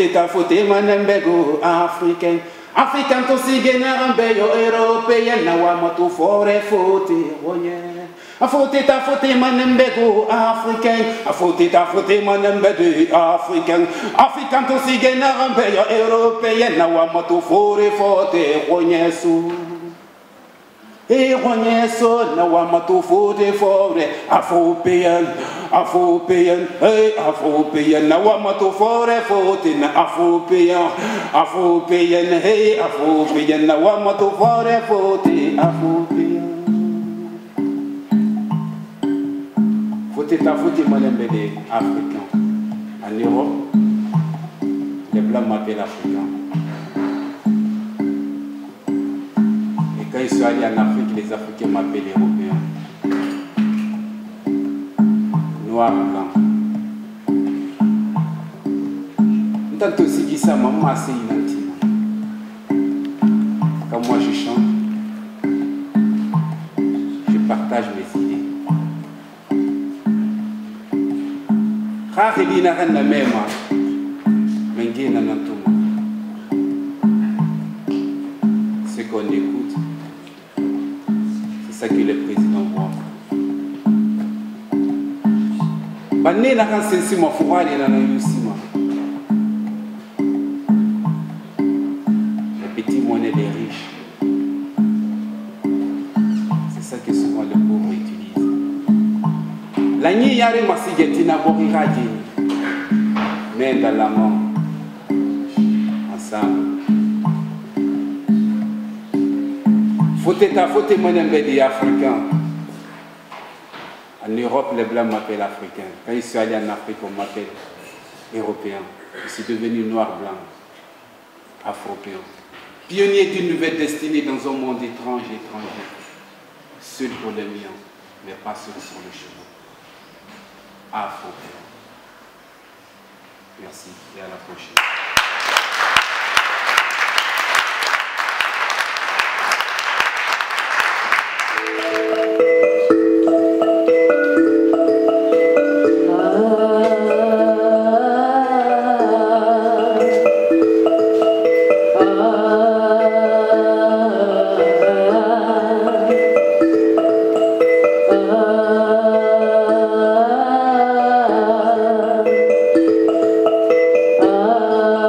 manembego africaine. Africain to sigener beyo européen na wa moto fore fote royen. Faut manembego africain, faut manembede africain. Africain to sigener beyo européen na wa moto fore fote royen sou. Et on so na wa mato fote fore afro-péen, hey afro-péen na wa mato fore fote na afro-péen, hey afro-péen na wa mato fore fote afro-péen. Fote malembede africain. En Europe, les blancs m'appellent africain. Quand ils sont allés en Afrique, les Africains m'appellent Européens. Noir, blanc. Tant aussi dit ça, maman, c'est inintime. Quand moi je chante, je partage mes idées. Rare et n'a rien de même, mais il y a un ce qu'on écoute. C'est ça que le président voit. Bané na kan sensi ma fuwari na yusima. Les petits monnaies des riches. C'est ça que souvent les pauvres utilisent. La nuit yare masigeti na borira jeni. Main dans la main. Ensemble. Faut des Africains. En Europe, les Blancs m'appellent Africain. Quand je suis allé en Afrique, on m'appelle Européen. Je suis devenu noir-blanc, Afro-péen. Pionnier d'une nouvelle destinée dans un monde étrange. Seul pour les miens, mais pas seul sur le chemin. Afro-péen. Merci et à la prochaine. Ah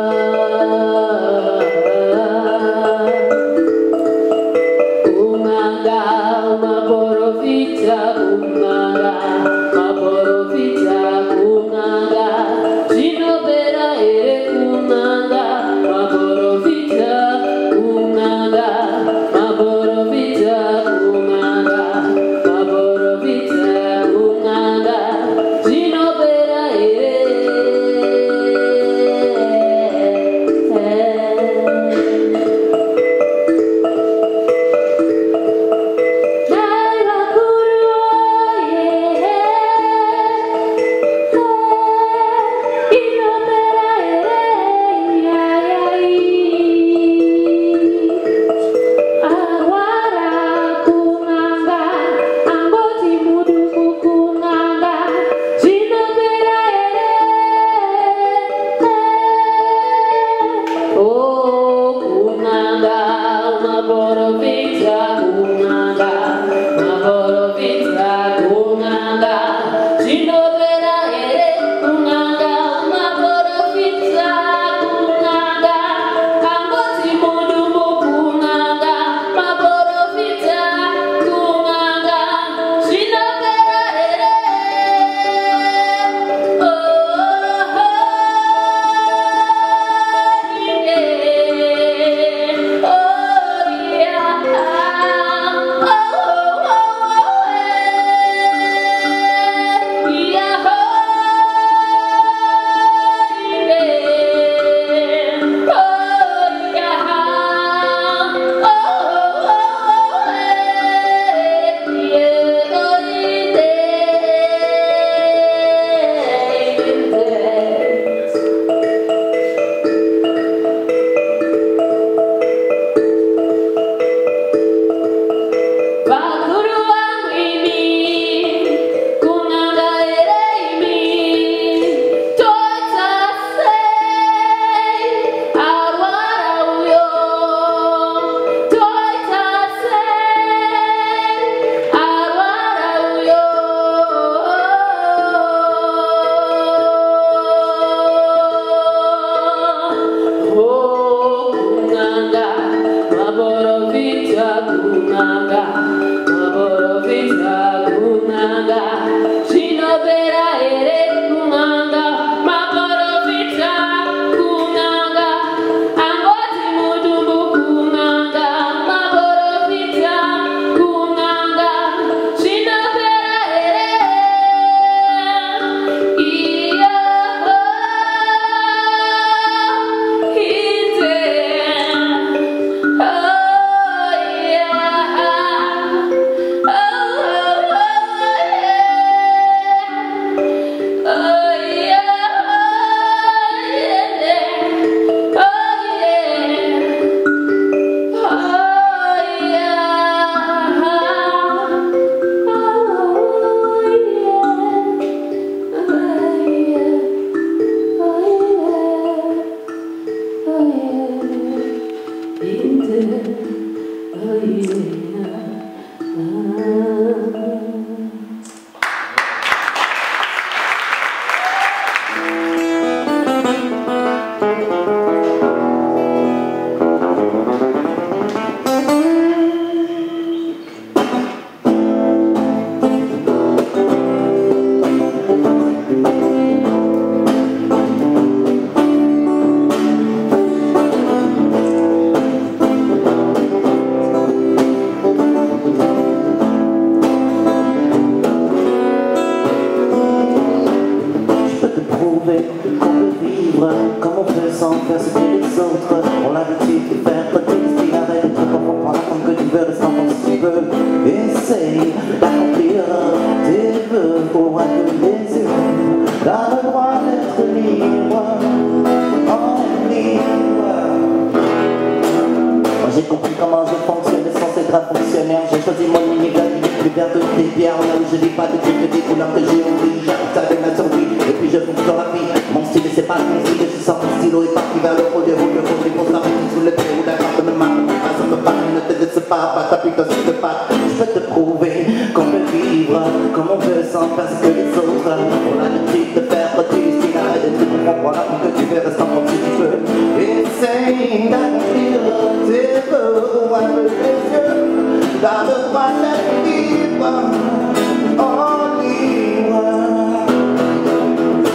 vivre comme on peut sans faire ce que les autres ont l'habitude de faire. Petit, arrête de trop comprendre comme que tu veux, reste en si tu veux. Essaye d'accomplir tes vœux pour un peu les yeux. T'as le droit d'être libre, en libre. Moi j'ai compris comment je fonctionne sans être un fonctionnaire. J'ai choisi mon univers, plus vert de tes pierres. Là où je vis pas de trucs, des couleurs que j'ai oubliées. J'arrive ça de ma survie, et puis je fonce dans la vie. Mon style c'est pas mon style, je sens mon stylo est parti vers le haut des roues. Le haut des grosses arrêtes sous le pied ou la carte de ma pas ça me parle, ne te laisse pas t'appuies dans ce pas. Je peux te prouver qu'on peut vivre comme on veut sans faire ce que les autres. On a l'habitude de faire du style, arrête de te comprendre là pour que tu veux rester en si tu peux. Essaye d'accomplir tes vœux ou un peu les yeux. T'as le droit d'être libre, en libre.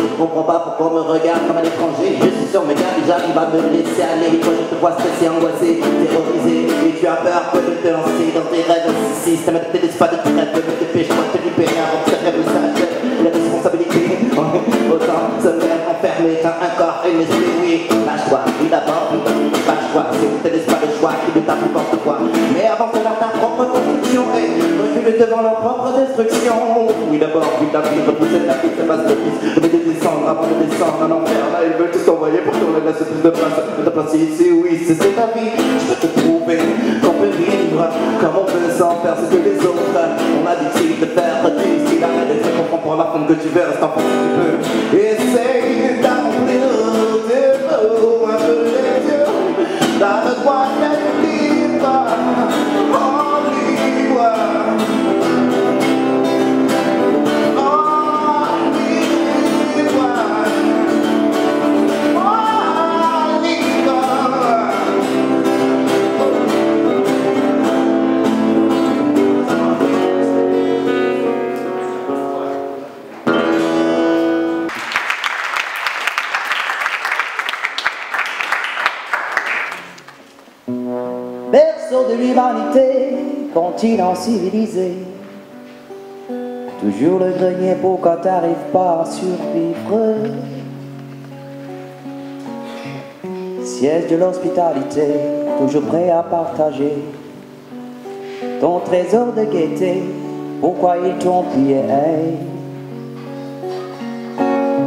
Je comprends pas pourquoi on me regarde comme un étranger. Je suis sur mes gardes et j'arrive à me laisser aller. Quand je te vois stressé, angoissé, terrorisé, et tu as peur que de te lancer dans tes rêves. Si système ne te laisse pas de tes rêves, me dépêche-moi de te libérer avant que tes rêves s'achètent. Les responsabilités, autant se mettre enfermé dans un corps et une esprit. Oui, lâche-toi, oui d'abord, oui, pas le choix. Si on ne te laisse pas le choix, qui ne t'a plus porte quoi. Mais avant cela, ta propre construction et recule devant leur propre destruction. Oui d'abord, oui la vie, repousser la vie, c'est pas de plus. Je vais te descendre avant de descendre en enfer. Là, ils veulent tous t'envoyer pour qu'on leur laisse plus de place. De ta place ici, oui, c'est ta vie. Je peux te prouver qu'on peut vivre comme on peut sans faire ce que les autres on a l'habitude de faire. Du style, arrête de te comprendre pour la forme que tu veux, reste en forme si tu peux. Essaye d'accomplir tes vœux, un peu les yeux. T'as le droit d'être libre, en libre. Berceau de l'humanité, continent civilisé. Toujours le grenier pour quand t'arrives pas à survivre. Siège de l'hospitalité, toujours prêt à partager ton trésor de gaieté. Pourquoi ils t'ont pillé?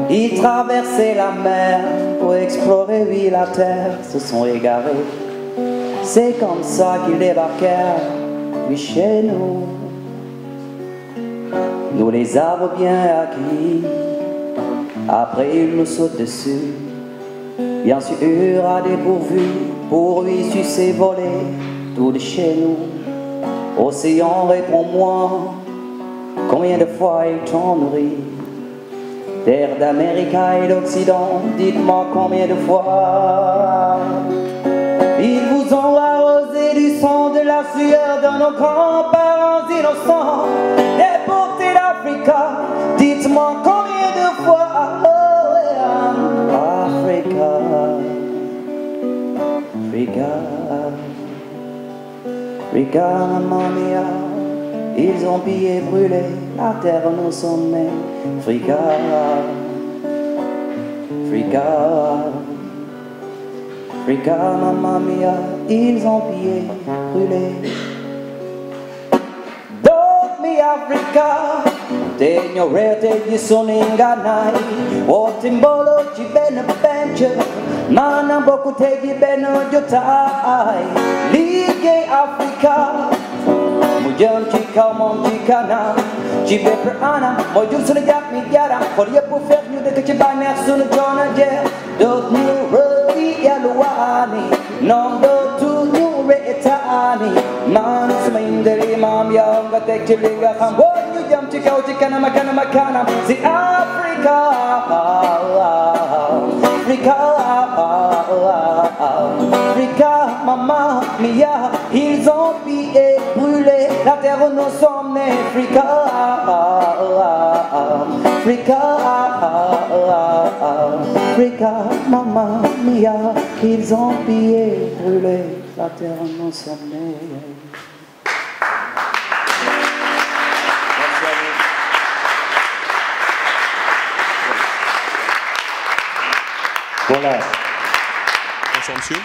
Ils traversaient la mer pour explorer, oui, la terre, se sont égarés. C'est comme ça qu'ils débarquèrent, oui, chez nous. Nous les avons bien acquis, après ils nous sautent dessus. Bien sûr à dépourvu, pour lui sucer voler, tout de chez nous. Océan, réponds-moi, combien de fois ils t'ont nourri? Terre d'Amérique et d'Occident, dites-moi combien de fois ils vous ont arrosé du sang, de la sueur de nos grands-parents innocents. Déportés d'Africa, dites-moi combien de fois. Africa, Africa, Africa, mamma mia. Ils ont pillé, brûlé la terre, nos sommets. Africa, Africa, Africa, mamma mia. Ils ont pillé, brûlé. Dormi Africa, t'ignorate gli sono ingannai. O timbolo ci bene benche, ma non poco te gli bene oggettai. Lighe Africa, mujam chika mon chikana, ci be per ana, mojum sulle yak mi gara, for ye pour faire mieux de que ci banner sur le jona je. Dot new rodi yaluani, non do tu new retani, man sminderi mam yanga tek chilinga kham. Jam chika chikana makana, see Africa, Africa, Africa, mamma mia, ils ont pillé, brûlé la terre où nous sommes nés. Africa, Africa, Africa, mamma mia, ils ont pillé, brûlé la terre où nous sommes nés. Bon, Voilà. Bonsoir monsieur.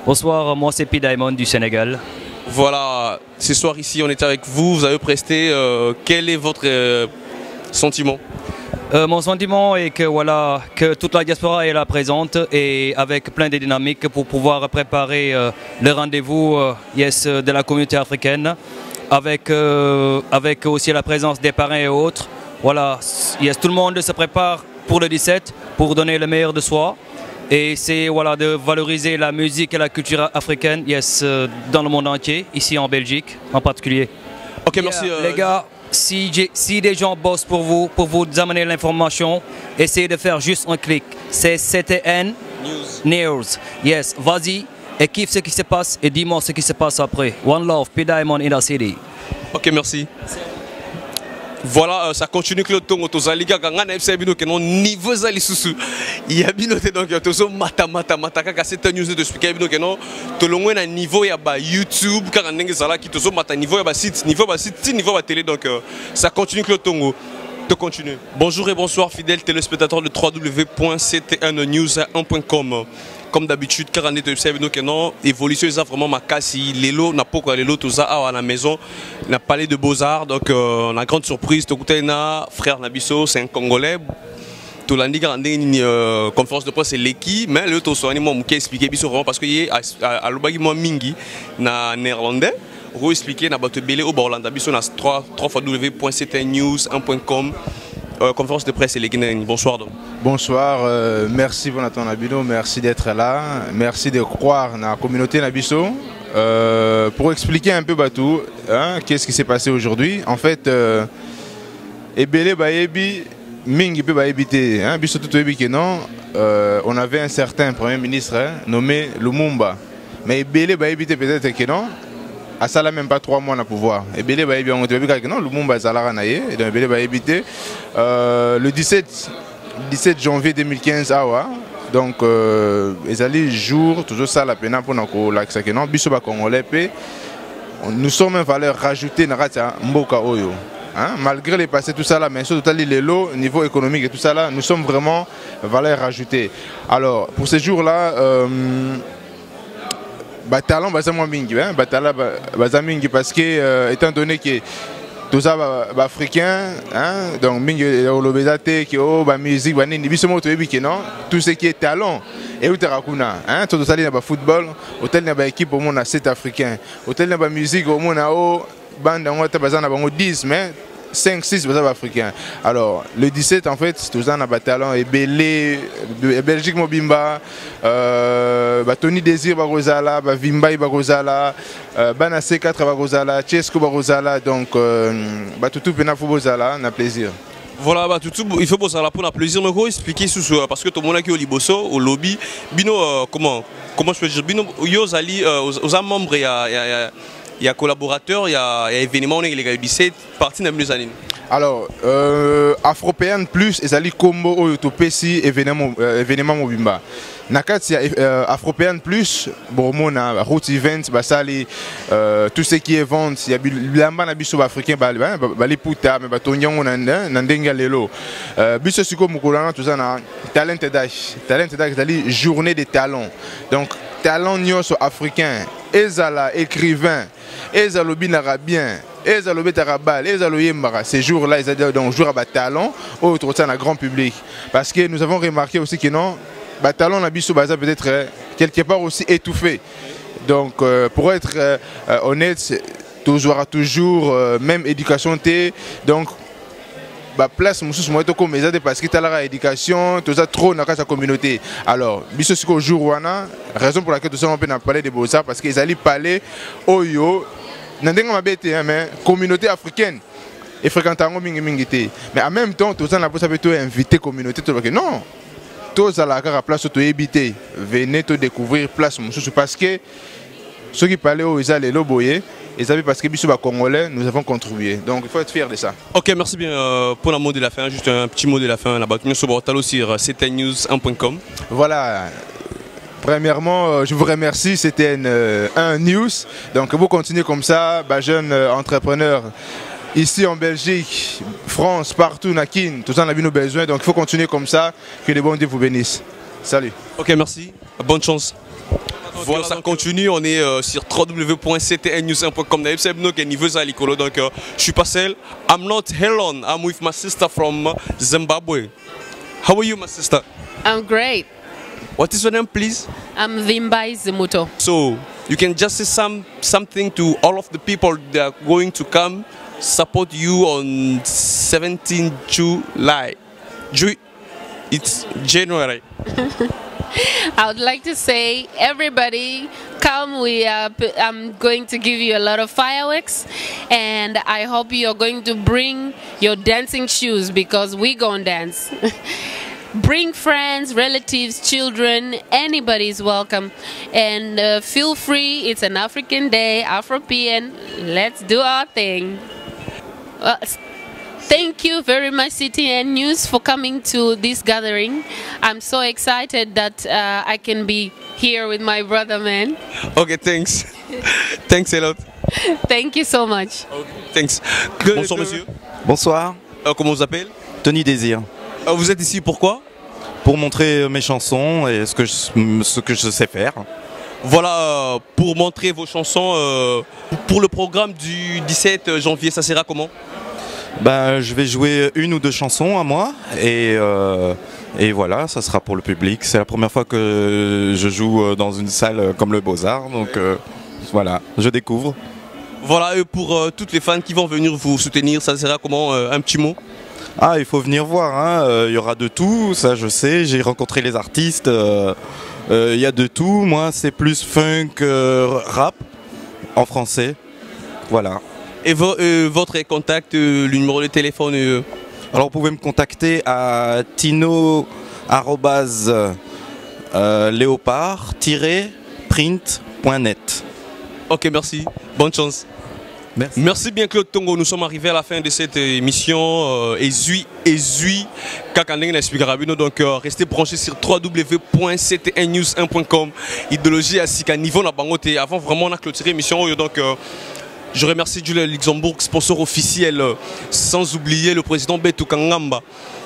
Bonsoir, moi c'est P. Diamond du Sénégal. Voilà, ce soir ici on est avec vous, vous avez presté, quel est votre sentiment? Mon sentiment est que, voilà, que toute la diaspora est là présente et avec plein de dynamiques pour pouvoir préparer le rendez-vous de la communauté africaine avec aussi la présence des parrains et autres. Voilà, tout le monde se prépare pour le 17 pour donner le meilleur de soi. Et c'est voilà, de valoriser la musique et la culture africaine dans le monde entier, ici en Belgique en particulier. Ok, merci. Les gars, si des gens bossent pour vous amener l'information, essayez de faire juste un clic. C'est CTN News. Yes, vas-y et kiffe ce qui se passe et dis-moi ce qui se passe après. One love, P. Diamond in the city. Ok, merci. Voilà, ça continue que le ton autozaliga ganga na FC bino kenon niveau zali susu. Il y a bino te donc tozo mata kaka cette news de expliquer bino kenon to longwe na niveau ya ba YouTube kaka ndenge zala ki tozo mata niveau ya ba site niveau ba télé donc ça continue que le tongo. De continuer. Bonjour et bonsoir fidèles téléspectateurs de www.ctnnews1.com. Comme d'habitude, car on est observé que non, évolution est vraiment ma casse. Lélo n'a pas quoi lélo tout ça à la maison, n'a parlé de beaux-arts donc on a grande surprise. Tokutena, frère Nabiso, c'est un Congolais. Tout l'année grande conférence de presse c'est l'équipe, mais le tout soit moi m'ont expliqué biso vraiment parce que y à l'obagi moi mingi na néerlandais. Pour expliquer na bateau belé au Borlanda biso na www.ctnews1.com. Conférence de presse et les Guinéens. Bonsoir donc. Bonsoir, merci Jonathan Nabino, merci d'être là, merci de croire dans la communauté Nabiso. Pour expliquer un peu Batou, qu'est-ce qui s'est passé aujourd'hui. En fait, Ebele Bayebi, Mingi peut Bayebité, Biso tout non, on avait un certain premier ministre nommé Lumumba. Mais Ebele Bayebité peut-être que non. À ça là même pas 3 mois à pouvoir. Et Belé va bien non Lumumba Zalara naïe et donc Belé va éviter le 17 janvier 2015 awa donc ils allaient jour toujours ça la peine pour nous la que non biso ba congolais nous sommes en valeur rajoutée na rata mboka oyo malgré les passés tout ça là mais surtout les lots niveau économique et tout ça là nous sommes vraiment valeur rajoutée. Alors pour ces jours là Talent bazamoa mingi, mingi parce que étant donné que tout ça africain, donc mingi olobezate qui ba musique ba nini biso moto ebi non tout ce qui est talent et uterakuna tout ça na ba football, hôtel na ba équipe au monde à 7 africains, hôtel na ba musique au monde à o bande on ta bazana bango 10 mais 5-6 africains. Alors, le 17, en fait, tout ça, on a talent et Belé, Belgique Mobimba, Tony Désir Barozala, Vimba Barozala, Bana C4 Barozala, Chesco Barozala, donc, tout Penafou Bozala, on a plaisir. Voilà, il faut pour un plaisir. Mais expliquer parce que tout le monde qui est au Liboso, au lobby, Bino, comment je peux dire, Bino, Yozali, aux membres, il y a collaborateurs, il y a événements, on est les gars, partie de mes années. Alors, Afropéenne plus, et Zali Combo, Oyotopesi, événement Mobimba. Nakati Afropéenne plus, bon, on a route event, basali, tout ce qui est vente, il y a l'amba na biso africain, bali puta, mais batonyan on a nandenga lelo. Biso siko mukolana tout ça na talent dash, c'est-à-dire journée des talents. Donc talent nyoso africain, ezala écrivain, ezalo binarabien. Ezalo Tarabal, Ezalo Yembara, ces jours-là, ils ont donc jour à talent, autre ça, un grand public. Parce que nous avons remarqué aussi que non, talent na biso baza peut-être quelque part aussi étouffé. Donc pour être honnête, toujours même éducation T, donc place mususu moto comme ça parce que tu la éducation, tout ça trop dans sa communauté. Alors biso siko jour wana, raison pour laquelle tout ça on peut en parler de Beaux-Arts parce qu'ils allaient parler oyo mais communauté africaine et fréquentant mingi. Mais en même temps, tout ça n'a pas invité communauté. Non, tout ça la place où habiter. Venez te découvrir place parce que ceux qui parlaient aux les loboyés, ils savaient parce que biso congolais, nous avons contribué. Donc il faut être fier de ça. Ok, merci bien pour le mot de la fin. Juste un petit mot de la fin là-bas. Nous sommes sur ctnews1.com. Voilà. Premièrement, je vous remercie, c'était un news. Donc vous continuez comme ça, jeunes entrepreneurs ici en Belgique, France, partout, Nakin, tout ça on a vu nos besoins. Donc il faut continuer comme ça, que les bons Dieu vous bénissent. Salut. Ok, merci. Bonne chance. Voilà, ça continue. On est sur www.ctnnews.com. Donc, je suis pas seul. I'm not alone. I'm with my sister from Zimbabwe. How are you, my sister? I'm great. What is your name, please? I'm Vimbai Zimuto. So, you can just say something to all of the people that are going to come support you on 17 July. It's January. I would like to say, everybody, come. I'm going to give you a lot of fireworks, and I hope you're going to bring your dancing shoes because we're gonna dance. Bring friends, relatives, children, anybody is welcome. And feel free, it's an African day, Afropean, let's do our thing. Thank you very much, CTN News, for coming to this gathering. I'm so excited that I can be here with my brother, man. Okay, thanks. Thanks a lot. Thank you so much. Okay, thanks. Bonsoir, monsieur. Bonsoir. Comment vous appelez? Tony Désir. Vous êtes ici pourquoi? Pour montrer mes chansons et ce que je sais faire. Voilà, pour montrer vos chansons. Pour le programme du 17 janvier, ça sera comment? Ben, je vais jouer une ou deux chansons à moi et voilà, ça sera pour le public. C'est la première fois que je joue dans une salle comme le Beaux-Arts, donc voilà, je découvre. Voilà, et pour toutes les fans qui vont venir vous soutenir, ça sera comment? Un petit mot? Ah, il faut venir voir, hein. Il y aura de tout, ça je sais, j'ai rencontré les artistes, il y a de tout. Moi c'est plus funk, rap en français, voilà. Et votre contact, le numéro de téléphone? Alors vous pouvez me contacter à tino@leopard-print.net. Ok, merci. Bonne chance. Merci bien Claude Tongo, nous sommes arrivés à la fin de cette émission Ezui Kakandeng Nespikarabino. Donc restez branchés sur www.ctnnews1.com. Idéologie à Sika niveau na bangote. Avant vraiment on a clôturé l'émission. Donc je remercie Jules Luxembourg, sponsor officiel, sans oublier le président Betou Kangamba.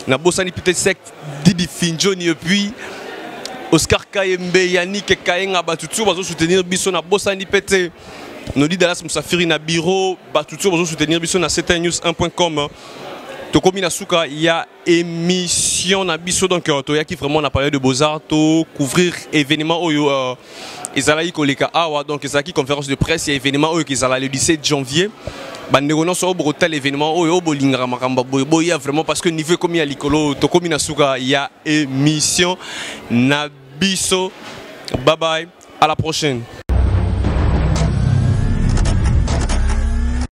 Na Bossani peut-être sec Didi Finjoni et puis Oscar Kayembe, Yannick Kayenga Batutu va soutenir Bisso na Bossani Pété. Nous dit Dallas Moussafiri na bureau, Batutu va soutenir Bisso na ctnews1.com. Tokomi na Souka, il y a émission na Bisso donc il y a qui vraiment on a parlé de Beaux-Arts, couvrir événements Ezalaï Koleka Awa, donc Ezaki conférence de presse, il y a événement qui est le 17 janvier. Bandéronon sur tel événement, il y a vraiment parce que niveau comme il y a l'icolo, Tokomi na Souka, il y a émission na Bisso. Bye bye, à la prochaine.